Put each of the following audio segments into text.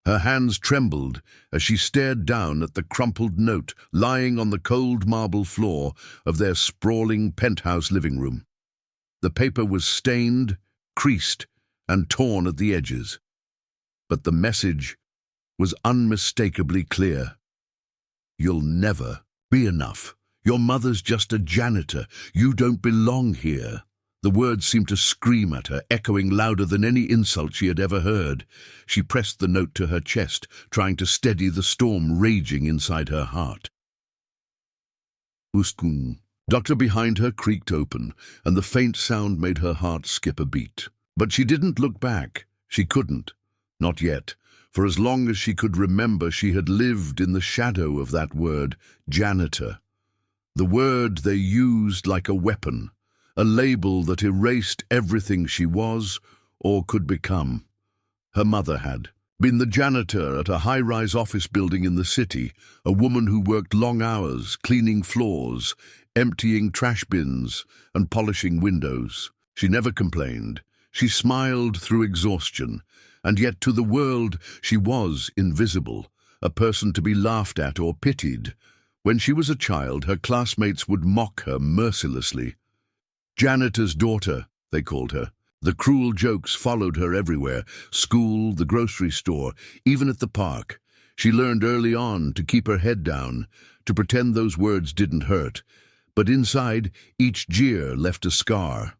Her hands trembled as she stared down at the crumpled note lying on the cold marble floor of their sprawling penthouse living room. The paper was stained, creased, and torn at the edges. But the message was unmistakably clear. "You'll never be enough. Your mother's just a janitor. You don't belong here." The words seemed to scream at her, echoing louder than any insult she had ever heard. She pressed the note to her chest, trying to steady the storm raging inside her heart. Uskun. Doctor behind her creaked open, and the faint sound made her heart skip a beat. But she didn't look back. She couldn't. Not yet. For as long as she could remember, she had lived in the shadow of that word, janitor. The word they used like a weapon, a label that erased everything she was or could become. Her mother had been the janitor at a high-rise office building in the city, a woman who worked long hours, cleaning floors, emptying trash bins, and polishing windows. She never complained. She smiled through exhaustion, and yet to the world she was invisible, a person to be laughed at or pitied. When she was a child, her classmates would mock her mercilessly. Janitor's daughter, they called her. The cruel jokes followed her everywhere, school, the grocery store, even at the park. She learned early on to keep her head down, to pretend those words didn't hurt, but inside, each jeer left a scar.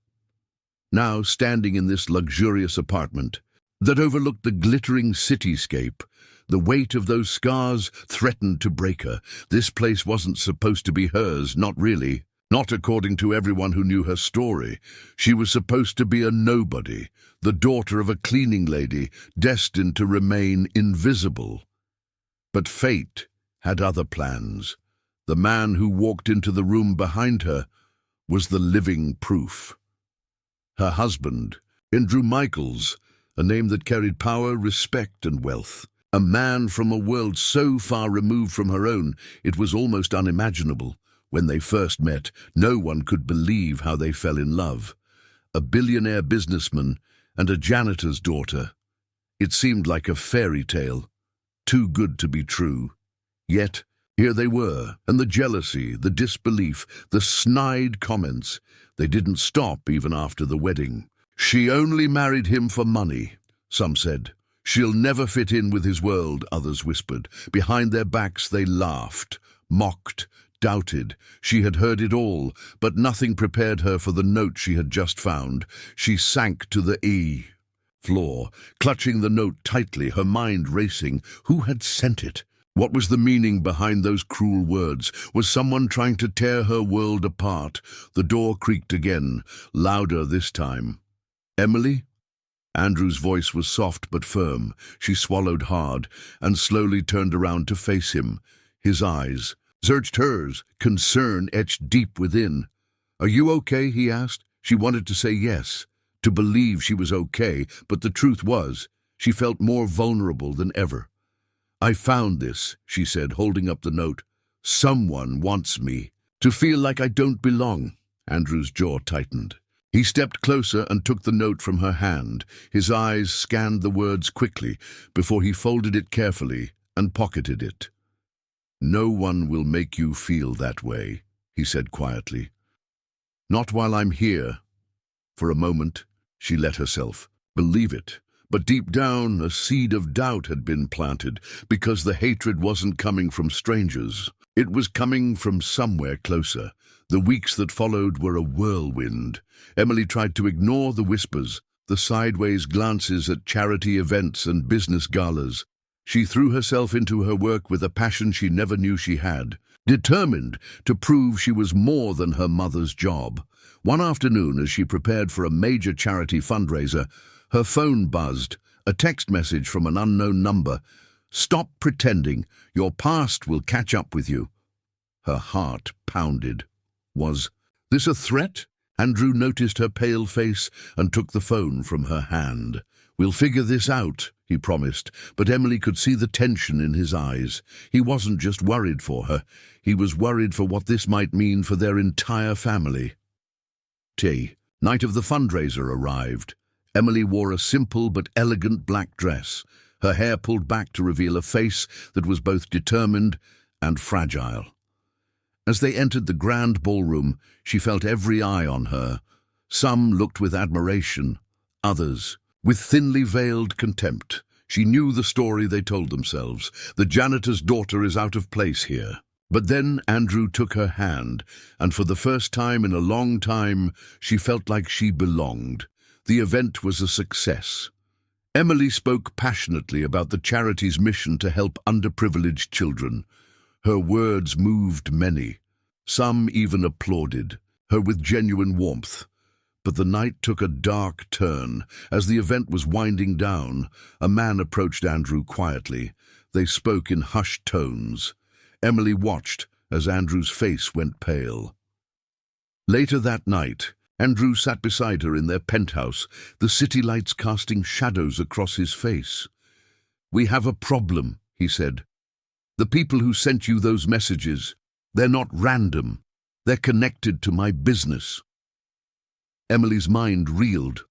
Now, standing in this luxurious apartment that overlooked the glittering cityscape, the weight of those scars threatened to break her. This place wasn't supposed to be hers, not really. Not according to everyone who knew her story. She was supposed to be a nobody, the daughter of a cleaning lady, destined to remain invisible. But fate had other plans. The man who walked into the room behind her was the living proof. Her husband, Andrew Michaels, a name that carried power, respect, and wealth. A man from a world so far removed from her own, it was almost unimaginable. When they first met, no one could believe how they fell in love. A billionaire businessman and a janitor's daughter. It seemed like a fairy tale, too good to be true. Yet, here they were, and the jealousy, the disbelief, the snide comments, they didn't stop even after the wedding. She only married him for money, some said. She'll never fit in with his world, others whispered. Behind their backs they laughed, mocked, doubted. She had heard it all, but nothing prepared her for the note she had just found. She sank to the floor, clutching the note tightly, her mind racing. Who had sent it? What was the meaning behind those cruel words? Was someone trying to tear her world apart? The door creaked again, louder this time. "Emily?" Andrew's voice was soft but firm. She swallowed hard and slowly turned around to face him. His eyes searched hers, concern etched deep within. "Are you okay?" he asked. She wanted to say yes, to believe she was okay, but the truth was, she felt more vulnerable than ever. "I found this," she said, holding up the note. "Someone wants me to feel like I don't belong." Andrew's jaw tightened. He stepped closer and took the note from her hand. His eyes scanned the words quickly before he folded it carefully and pocketed it. "No one will make you feel that way," he said quietly. "Not while I'm here." For a moment, she let herself believe it. But deep down, a seed of doubt had been planted, because the hatred wasn't coming from strangers. It was coming from somewhere closer. The weeks that followed were a whirlwind. Emily tried to ignore the whispers, the sideways glances at charity events and business galas. She threw herself into her work with a passion she never knew she had, determined to prove she was more than her mother's job. One afternoon, as she prepared for a major charity fundraiser, her phone buzzed, a text message from an unknown number. "Stop pretending. Your past will catch up with you." Her heart pounded. Was this a threat? Andrew noticed her pale face and took the phone from her hand. "We'll figure this out," he promised, but Emily could see the tension in his eyes. He wasn't just worried for her. He was worried for what this might mean for their entire family. Night of the fundraiser arrived. Emily wore a simple but elegant black dress. her hair pulled back to reveal a face that was both determined and fragile. As they entered the grand ballroom, she felt every eye on her. Some looked with admiration, others with thinly veiled contempt. She knew the story they told themselves. The janitor's daughter is out of place here. But then Andrew took her hand, and for the first time in a long time, she felt like she belonged. The event was a success. Emily spoke passionately about the charity's mission to help underprivileged children. Her words moved many. Some even applauded her with genuine warmth. But the night took a dark turn. As the event was winding down, a man approached Andrew quietly. They spoke in hushed tones. Emily watched as Andrew's face went pale. Later that night, Andrew sat beside her in their penthouse, the city lights casting shadows across his face. "We have a problem," he said. "The people who sent you those messages, they're not random. They're connected to my business." Emily's mind reeled.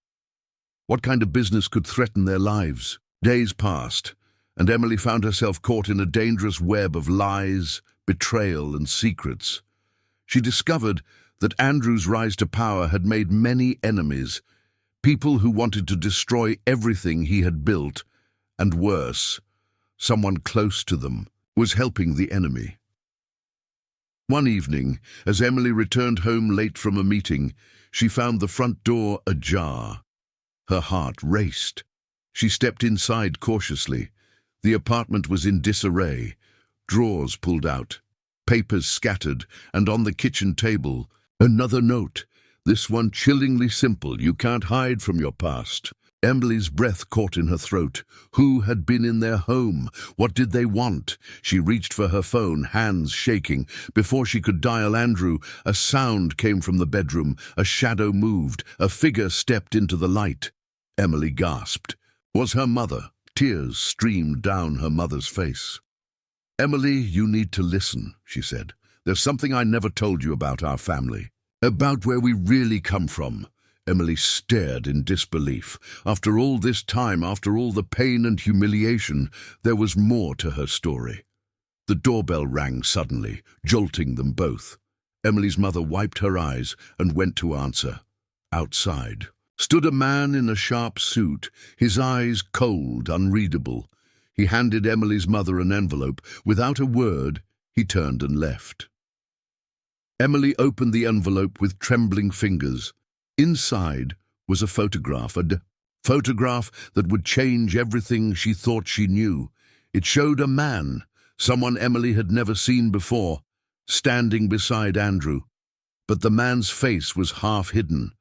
What kind of business could threaten their lives? Days passed, and Emily found herself caught in a dangerous web of lies, betrayal, and secrets. She discovered that Andrew's rise to power had made many enemies, people who wanted to destroy everything he had built, and worse, someone close to them was helping the enemy. One evening, as Emily returned home late from a meeting, she found the front door ajar. Her heart raced. She stepped inside cautiously. The apartment was in disarray, drawers pulled out, papers scattered, and on the kitchen table, another note, this one chillingly simple: "You can't hide from your past." Emily's breath caught in her throat. Who had been in their home? What did they want? She reached for her phone, hands shaking. Before she could dial Andrew, a sound came from the bedroom. A shadow moved. A figure stepped into the light. Emily gasped. Was her mother. Tears streamed down her mother's face. "Emily, you need to listen," she said. "There's something I never told you about our family. About where we really come from." Emily stared in disbelief. After all this time, after all the pain and humiliation, there was more to her story. The doorbell rang suddenly, jolting them both. Emily's mother wiped her eyes and went to answer. Outside stood a man in a sharp suit, his eyes cold, unreadable. He handed Emily's mother an envelope. Without a word, he turned and left. Emily opened the envelope with trembling fingers. Inside was a photograph that would change everything she thought she knew. It showed a man, someone Emily had never seen before, standing beside Andrew. But the man's face was half hidden,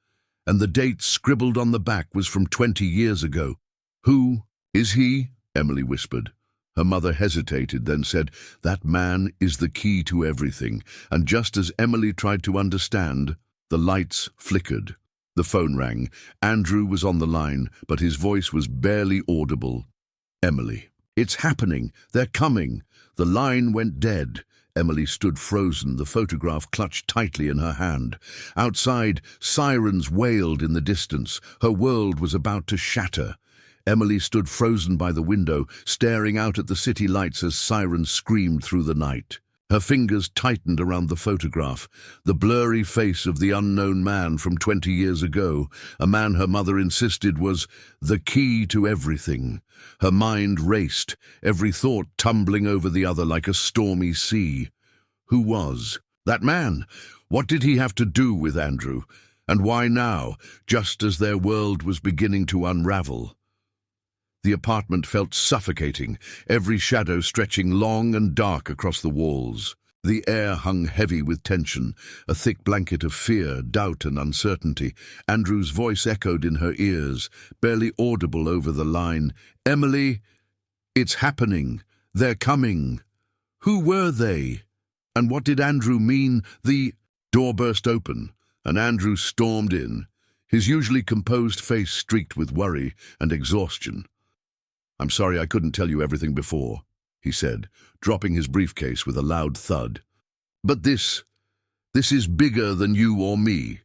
and the date scribbled on the back was from 20 years ago. "Who is he?" Emily whispered. Her mother hesitated, then said, "That man is the key to everything." And just as Emily tried to understand, the lights flickered. The phone rang. Andrew was on the line, but his voice was barely audible. "Emily, it's happening. They're coming." The line went dead. Emily stood frozen, the photograph clutched tightly in her hand. Outside, sirens wailed in the distance. Her world was about to shatter. Emily stood frozen by the window, staring out at the city lights as sirens screamed through the night. Her fingers tightened around the photograph, the blurry face of the unknown man from 20 years ago, a man her mother insisted was the key to everything. Her mind raced, every thought tumbling over the other like a stormy sea. Who was that man? What did he have to do with Andrew? And why now, just as their world was beginning to unravel? The apartment felt suffocating, every shadow stretching long and dark across the walls. The air hung heavy with tension, a thick blanket of fear, doubt, and uncertainty. Andrew's voice echoed in her ears, barely audible over the line. "Emily, it's happening. They're coming." Who were they? And what did Andrew mean? The door burst open, and Andrew stormed in, his usually composed face streaked with worry and exhaustion. "I'm sorry I couldn't tell you everything before," he said, dropping his briefcase with a loud thud. "But this is bigger than you or me."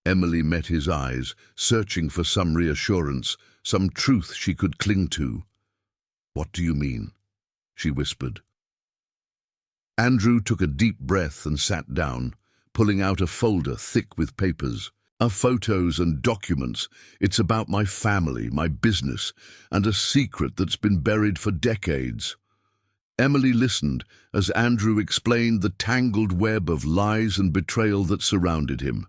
Emily met his eyes, searching for some reassurance, some truth she could cling to. "What do you mean?" she whispered. Andrew took a deep breath and sat down, pulling out a folder thick with papers. Photos and documents. It's about my family, my business, and a secret that's been buried for decades. Emily listened as Andrew explained the tangled web of lies and betrayal that surrounded him.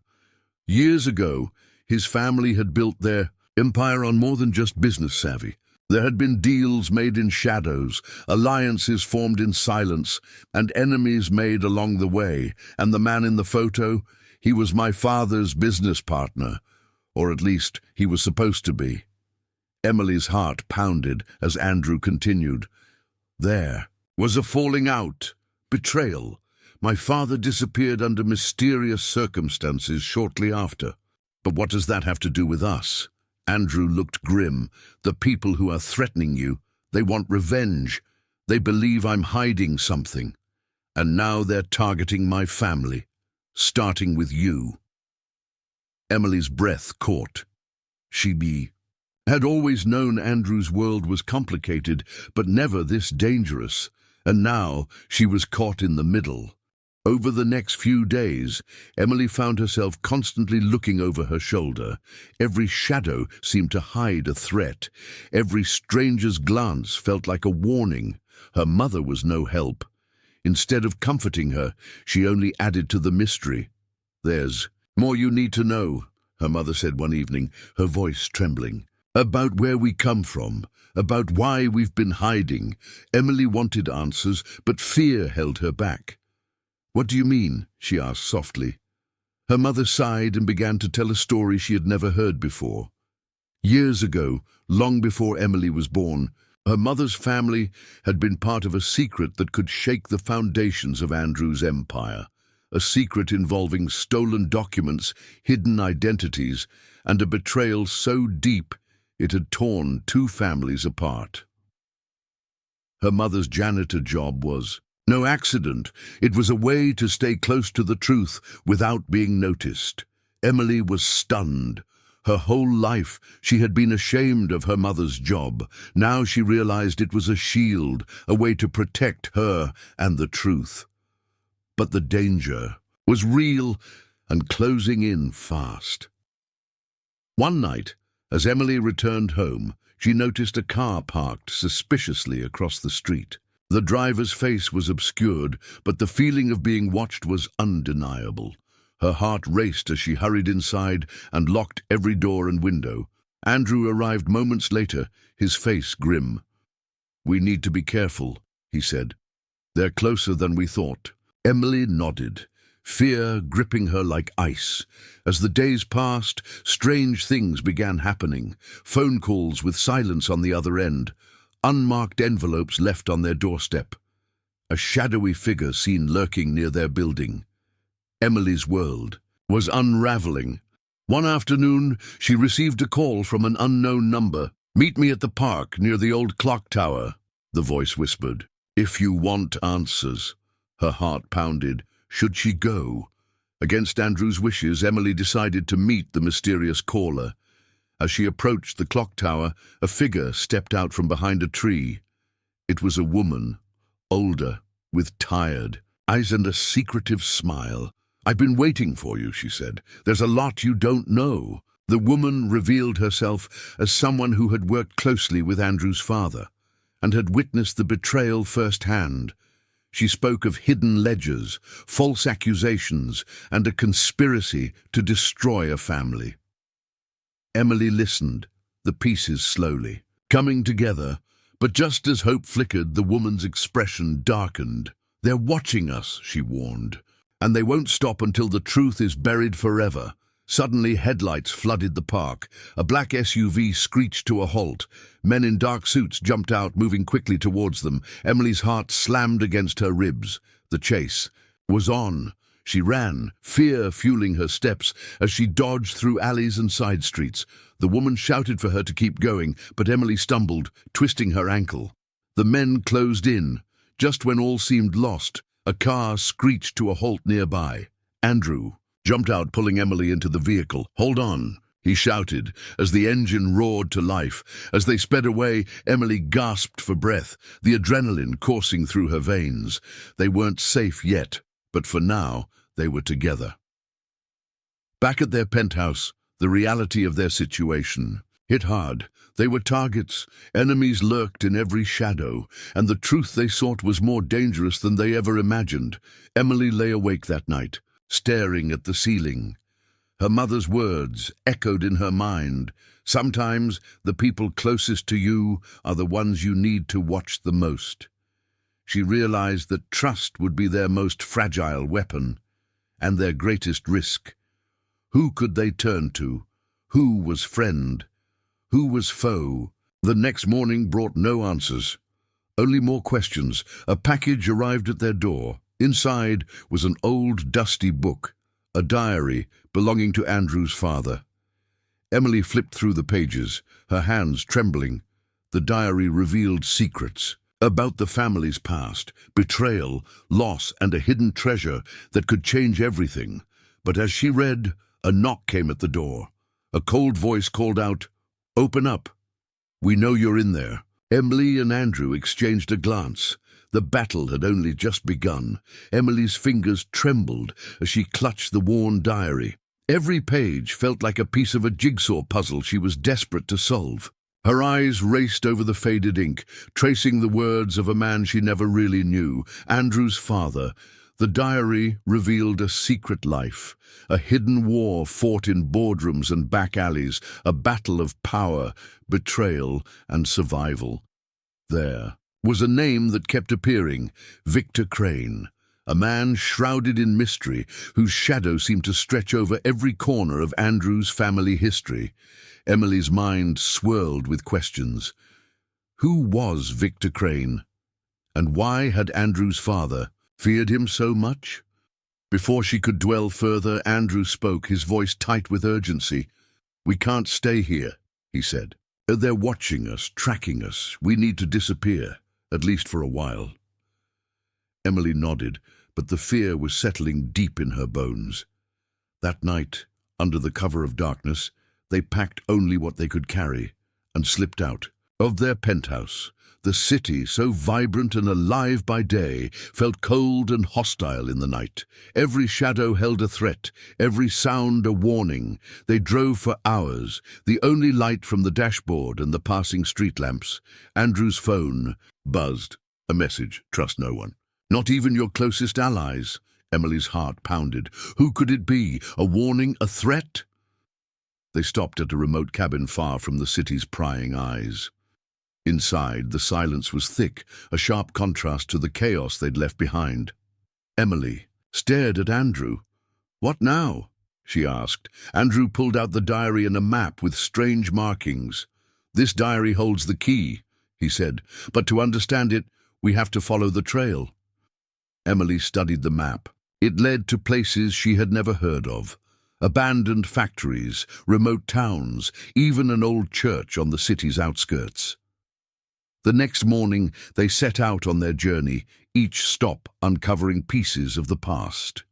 Years ago, his family had built their empire on more than just business savvy. There had been deals made in shadows, alliances formed in silence, and enemies made along the way. And the man in the photo, he was my father's business partner, or at least he was supposed to be. Emily's heart pounded as Andrew continued. There was a falling out, betrayal. My father disappeared under mysterious circumstances shortly after. But what does that have to do with us? Andrew looked grim. The people who are threatening you, they want revenge. They believe I'm hiding something. And now they're targeting my family, starting with you. Emily's breath caught. She had always known Andrew's world was complicated, but never this dangerous. And now she was caught in the middle. Over the next few days, Emily found herself constantly looking over her shoulder. Every shadow seemed to hide a threat. Every stranger's glance felt like a warning. Her mother was no help. Instead of comforting her, she only added to the mystery. "There's more you need to know," her mother said one evening, her voice trembling. "About where we come from, about why we've been hiding." Emily wanted answers, but fear held her back. "What do you mean?" she asked softly. Her mother sighed and began to tell a story she had never heard before. Years ago, long before Emily was born, her mother's family had been part of a secret that could shake the foundations of Andrew's empire. A secret involving stolen documents, hidden identities, and a betrayal so deep it had torn two families apart. Her mother's janitor job was no accident. It was a way to stay close to the truth without being noticed. Emily was stunned. Her whole life she had been ashamed of her mother's job. Now she realized it was a shield, a way to protect her and the truth. But the danger was real and closing in fast. One night, as Emily returned home, she noticed a car parked suspiciously across the street. The driver's face was obscured, but the feeling of being watched was undeniable. Her heart raced as she hurried inside and locked every door and window. Andrew arrived moments later, his face grim. "We need to be careful," he said. "They're closer than we thought." Emily nodded, fear gripping her like ice. As the days passed, strange things began happening. Phone calls with silence on the other end. Unmarked envelopes left on their doorstep. A shadowy figure seen lurking near their building. Emily's world was unraveling. One afternoon, she received a call from an unknown number. "Meet me at the park near the old clock tower," the voice whispered. "If you want answers." Her heart pounded. Should she go? Against Andrew's wishes, Emily decided to meet the mysterious caller. As she approached the clock tower, a figure stepped out from behind a tree. It was a woman, older, with tired eyes and a secretive smile. "I've been waiting for you," she said. "There's a lot you don't know." The woman revealed herself as someone who had worked closely with Andrew's father and had witnessed the betrayal firsthand. She spoke of hidden ledgers, false accusations, and a conspiracy to destroy a family. Emily listened, the pieces slowly coming together, but just as hope flickered, the woman's expression darkened. "They're watching us," she warned, "and they won't stop until the truth is buried forever." Suddenly, headlights flooded the park. A black SUV screeched to a halt. Men in dark suits jumped out, moving quickly towards them. Emily's heart slammed against her ribs. The chase was on. She ran, fear fueling her steps, as she dodged through alleys and side streets. The woman shouted for her to keep going, but Emily stumbled, twisting her ankle. The men closed in. Just when all seemed lost, a car screeched to a halt nearby. Andrew jumped out, pulling Emily into the vehicle. "Hold on," he shouted as the engine roared to life. As they sped away, Emily gasped for breath, the adrenaline coursing through her veins. They weren't safe yet, but for now, they were together. Back at their penthouse, the reality of their situation hit hard. They were targets, enemies lurked in every shadow, and the truth they sought was more dangerous than they ever imagined. Emily lay awake that night, staring at the ceiling. Her mother's words echoed in her mind. Sometimes the people closest to you are the ones you need to watch the most. She realized that trust would be their most fragile weapon, and their greatest risk. Who could they turn to? Who was friend? Who was foe? The next morning brought no answers, only more questions. A package arrived at their door. Inside was an old, dusty book, a diary belonging to Andrew's father. Emily flipped through the pages, her hands trembling. The diary revealed secrets about the family's past, betrayal, loss, and a hidden treasure that could change everything. But as she read, a knock came at the door. A cold voice called out, "Open up. We know you're in there." Emily and Andrew exchanged a glance. The battle had only just begun. Emily's fingers trembled as she clutched the worn diary. Every page felt like a piece of a jigsaw puzzle she was desperate to solve. Her eyes raced over the faded ink, tracing the words of a man she never really knew, Andrew's father. The diary revealed a secret life, a hidden war fought in boardrooms and back alleys, a battle of power, betrayal, and survival. There was a name that kept appearing, Victor Crane, a man shrouded in mystery whose shadow seemed to stretch over every corner of Andrew's family history. Emily's mind swirled with questions. Who was Victor Crane? And why had Andrew's father feared him so much? Before she could dwell further, Andrew spoke, his voice tight with urgency. "We can't stay here," he said. "They're watching us, tracking us. We need to disappear, at least for a while." Emily nodded, but the fear was settling deep in her bones. That night, under the cover of darkness, they packed only what they could carry and slipped out of their penthouse. The city, so vibrant and alive by day, felt cold and hostile in the night. Every shadow held a threat, every sound a warning. They drove for hours, the only light from the dashboard and the passing street lamps. Andrew's phone buzzed. A message: "Trust no one. Not even your closest allies." Emily's heart pounded. Who could it be? A warning? A threat? They stopped at a remote cabin far from the city's prying eyes. Inside, the silence was thick, a sharp contrast to the chaos they'd left behind. Emily stared at Andrew. "What now?" she asked. Andrew pulled out the diary and a map with strange markings. "This diary holds the key," he said, "but to understand it, we have to follow the trail." Emily studied the map. It led to places she had never heard of. Abandoned factories, remote towns, even an old church on the city's outskirts. The next morning, they set out on their journey, each stop uncovering pieces of the past.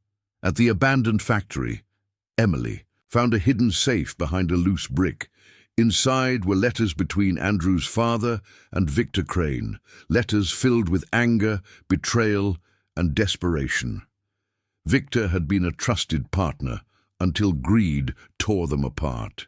At the abandoned factory, Emily found a hidden safe behind a loose brick. Inside were letters between Andrew's father and Victor Crane, letters filled with anger, betrayal, and desperation. Victor had been a trusted partner until greed tore them apart.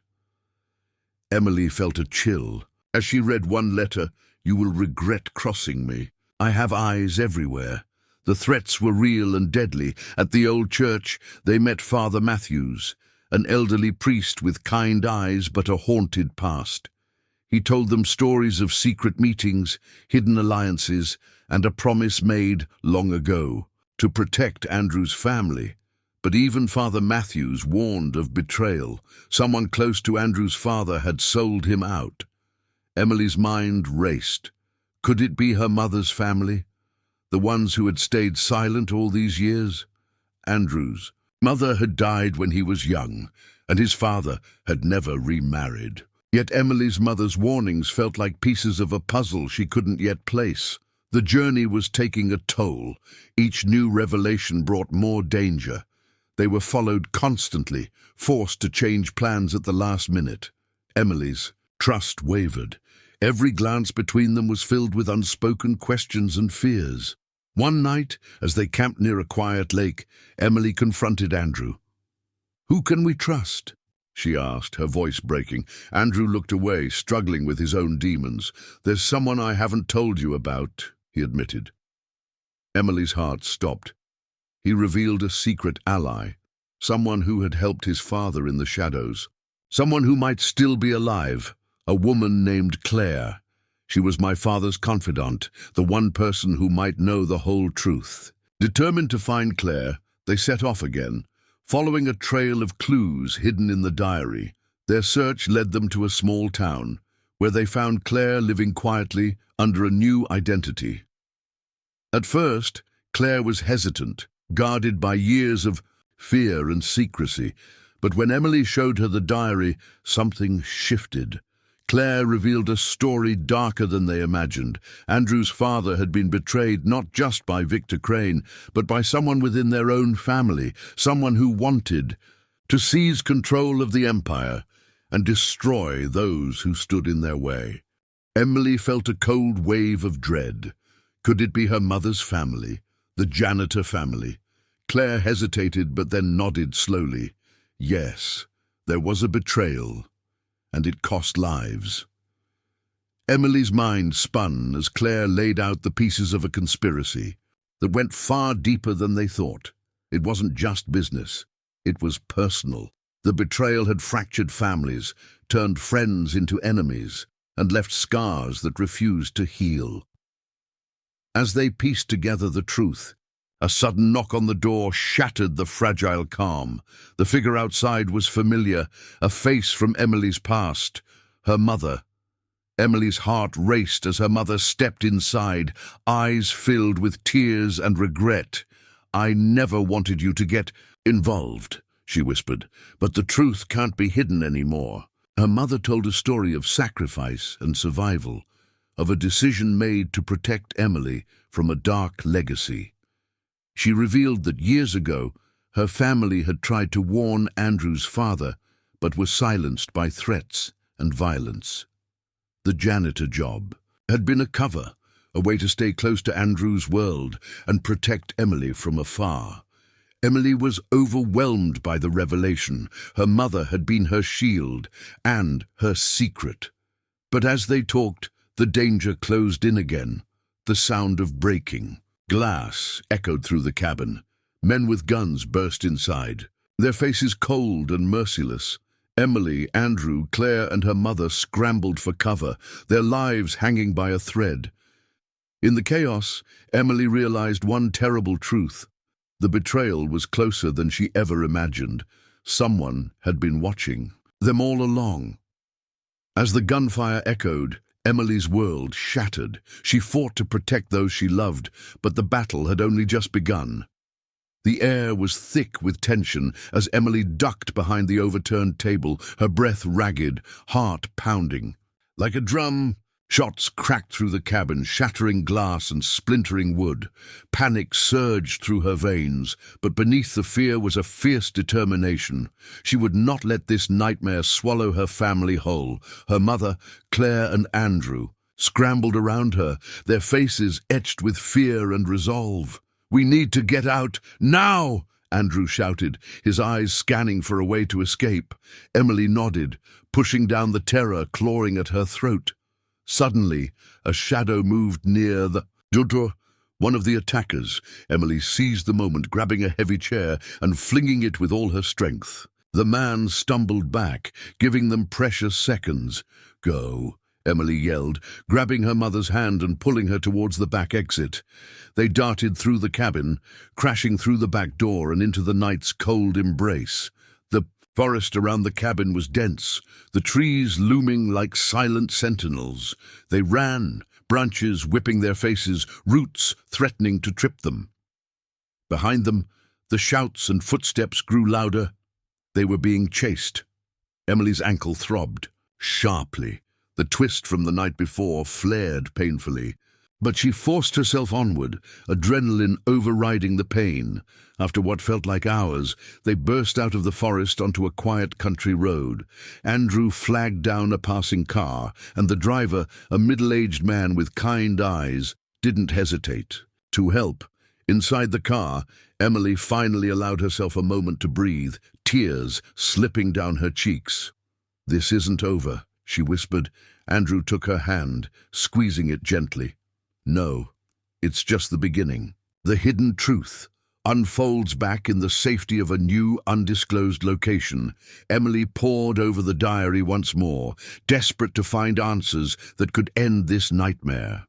Emily felt a chill as she read one letter. "You will regret crossing me. I have eyes everywhere." The threats were real and deadly. At the old church, they met Father Matthews, an elderly priest with kind eyes but a haunted past. He told them stories of secret meetings, hidden alliances, and a promise made long ago to protect Andrew's family. But even Father Matthews warned of betrayal. Someone close to Andrew's father had sold him out. Emily's mind raced. Could it be her mother's family? The ones who had stayed silent all these years? Andrew's mother had died when he was young, and his father had never remarried. Yet Emily's mother's warnings felt like pieces of a puzzle she couldn't yet place. The journey was taking a toll. Each new revelation brought more danger. They were followed constantly, forced to change plans at the last minute. Emily's trust wavered. Every glance between them was filled with unspoken questions and fears. One night, as they camped near a quiet lake, Emily confronted Andrew. "Who can we trust?" she asked, her voice breaking. Andrew looked away, struggling with his own demons. "There's someone I haven't told you about," he admitted. Emily's heart stopped. He revealed a secret ally, someone who had helped his father in the shadows, someone who might still be alive, a woman named Claire. She was my father's confidant, the one person who might know the whole truth. Determined to find Claire, they set off again, following a trail of clues hidden in the diary. Their search led them to a small town, where they found Claire living quietly under a new identity. At first, Claire was hesitant, guarded by years of fear and secrecy. But when Emily showed her the diary, something shifted. Claire revealed a story darker than they imagined. Andrew's father had been betrayed not just by Victor Crane, but by someone within their own family, someone who wanted to seize control of the empire and destroy those who stood in their way. Emily felt a cold wave of dread. Could it be her mother's family, the Janitor family? Claire hesitated but then nodded slowly. Yes, there was a betrayal, and it cost lives. Emily's mind spun as Claire laid out the pieces of a conspiracy that went far deeper than they thought. It wasn't just business, it was personal. The betrayal had fractured families, turned friends into enemies, and left scars that refused to heal. As they pieced together the truth, a sudden knock on the door shattered the fragile calm. The figure outside was familiar, a face from Emily's past, her mother. Emily's heart raced as her mother stepped inside, eyes filled with tears and regret. "I never wanted you to get involved," she whispered, "but the truth can't be hidden anymore." Her mother told a story of sacrifice and survival, of a decision made to protect Emily from a dark legacy. She revealed that years ago, her family had tried to warn Andrew's father, but was silenced by threats and violence. The janitor job had been a cover, a way to stay close to Andrew's world and protect Emily from afar. Emily was overwhelmed by the revelation. Her mother had been her shield and her secret. But as they talked, the danger closed in again, the sound of breaking. Glass echoed through the cabin. Men with guns burst inside, their faces cold and merciless. Emily, Andrew, Claire, and her mother scrambled for cover, their lives hanging by a thread. In the chaos, Emily realized one terrible truth. The betrayal was closer than she ever imagined. Someone had been watching them all along. As the gunfire echoed, Emily's world shattered. She fought to protect those she loved, but the battle had only just begun. The air was thick with tension as Emily ducked behind the overturned table, her breath ragged, heart pounding. Like a drum, shots cracked through the cabin, shattering glass and splintering wood. Panic surged through her veins, but beneath the fear was a fierce determination. She would not let this nightmare swallow her family whole. Her mother, Claire, and Andrew scrambled around her, their faces etched with fear and resolve. "We need to get out, now!" Andrew shouted, his eyes scanning for a way to escape. Emily nodded, pushing down the terror clawing at her throat. Suddenly, a shadow moved near the door. One of the attackers. Emily seized the moment, grabbing a heavy chair and flinging it with all her strength. The man stumbled back, giving them precious seconds. "Go," Emily yelled, grabbing her mother's hand and pulling her towards the back exit. They darted through the cabin, crashing through the back door and into the night's cold embrace. The forest around the cabin was dense, the trees looming like silent sentinels. They ran, branches whipping their faces, roots threatening to trip them. Behind them, the shouts and footsteps grew louder. They were being chased. Emily's ankle throbbed sharply. The twist from the night before flared painfully. But she forced herself onward, adrenaline overriding the pain. After what felt like hours, they burst out of the forest onto a quiet country road. Andrew flagged down a passing car, and the driver, a middle-aged man with kind eyes, didn't hesitate to help. Inside the car, Emily finally allowed herself a moment to breathe, tears slipping down her cheeks. "This isn't over," she whispered. Andrew took her hand, squeezing it gently. "No, it's just the beginning." The hidden truth unfolds back in the safety of a new, undisclosed location. Emily pored over the diary once more, desperate to find answers that could end this nightmare.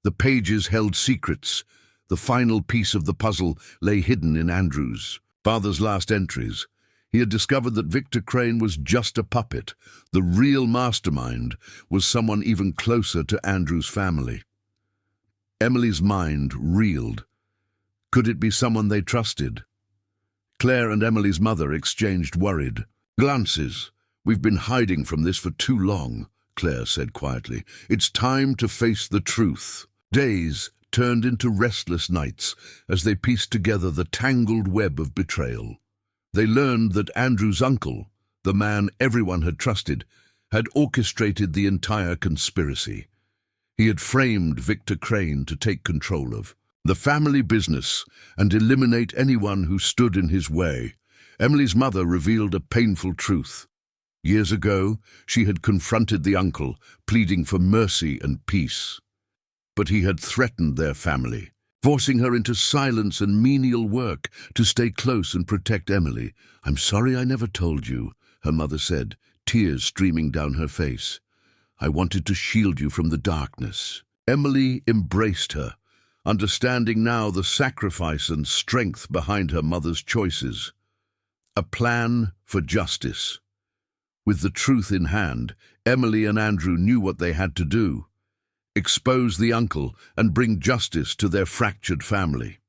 The pages held secrets. The final piece of the puzzle lay hidden in Andrew's father's last entries. He had discovered that Victor Crane was just a puppet. The real mastermind was someone even closer to Andrew's family. Emily's mind reeled. Could it be someone they trusted? Claire and Emily's mother exchanged worried glances. "We've been hiding from this for too long," Claire said quietly. "It's time to face the truth." Days turned into restless nights as they pieced together the tangled web of betrayal. They learned that Andrew's uncle, the man everyone had trusted, had orchestrated the entire conspiracy. He had framed Victor Crane to take control of the family business and eliminate anyone who stood in his way. Emily's mother revealed a painful truth. Years ago, she had confronted the uncle, pleading for mercy and peace. But he had threatened their family, forcing her into silence and menial work to stay close and protect Emily. "I'm sorry I never told you," her mother said, tears streaming down her face. "I wanted to shield you from the darkness." Emily embraced her, understanding now the sacrifice and strength behind her mother's choices. A plan for justice. With the truth in hand, Emily and Andrew knew what they had to do: expose the uncle and bring justice to their fractured family.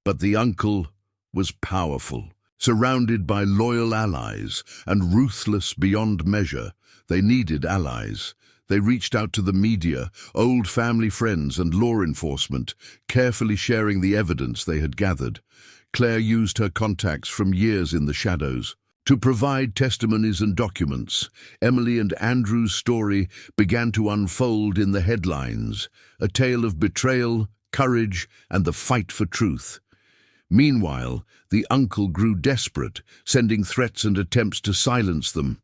But the uncle was powerful, surrounded by loyal allies, and ruthless beyond measure. They needed allies. They reached out to the media, old family friends, and law enforcement, carefully sharing the evidence they had gathered. Claire used her contacts from years in the shadows to provide testimonies and documents. Emily and Andrew's story began to unfold in the headlines, a tale of betrayal, courage, and the fight for truth. Meanwhile, the uncle grew desperate, sending threats and attempts to silence them.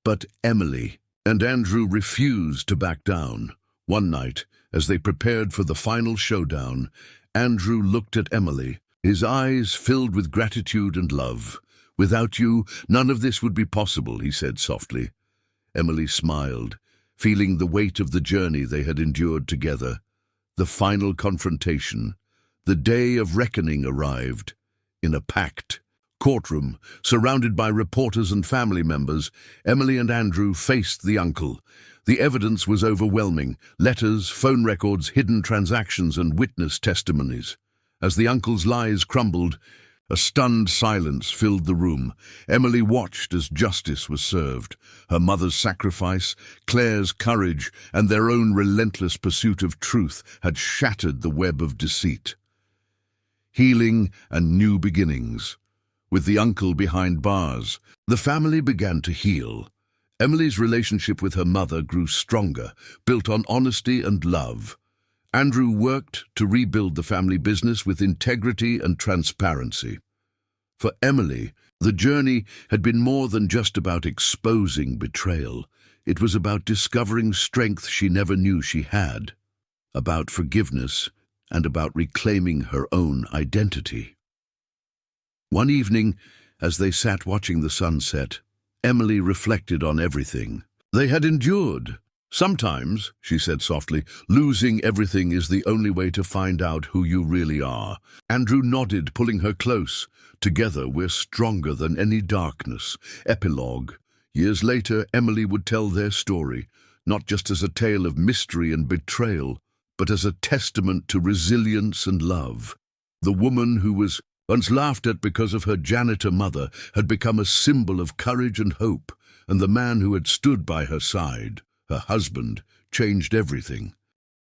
But Emily and Andrew refused to back down. One night, as they prepared for the final showdown, Andrew looked at Emily, his eyes filled with gratitude and love. "Without you, none of this would be possible," he said softly. Emily smiled, feeling the weight of the journey they had endured together. The final confrontation, the day of reckoning, arrived. In a packed courtroom, surrounded by reporters and family members, Emily and Andrew faced the uncle. The evidence was overwhelming: letters, phone records, hidden transactions, and witness testimonies. As the uncle's lies crumbled, a stunned silence filled the room. Emily watched as justice was served. Her mother's sacrifice, Claire's courage, and their own relentless pursuit of truth had shattered the web of deceit. Healing and new beginnings. With the uncle behind bars, the family began to heal. Emily's relationship with her mother grew stronger, built on honesty and love. Andrew worked to rebuild the family business with integrity and transparency. For Emily, the journey had been more than just about exposing betrayal. It was about discovering strength she never knew she had, about forgiveness, and about reclaiming her own identity. One evening, as they sat watching the sunset, Emily reflected on everything they had endured. "Sometimes," she said softly, "losing everything is the only way to find out who you really are." Andrew nodded, pulling her close. "Together we're stronger than any darkness." Epilogue. Years later, Emily would tell their story, not just as a tale of mystery and betrayal, but as a testament to resilience and love. The woman who was once laughed at because of her janitor mother had become a symbol of courage and hope, and the man who had stood by her side, her husband, changed everything.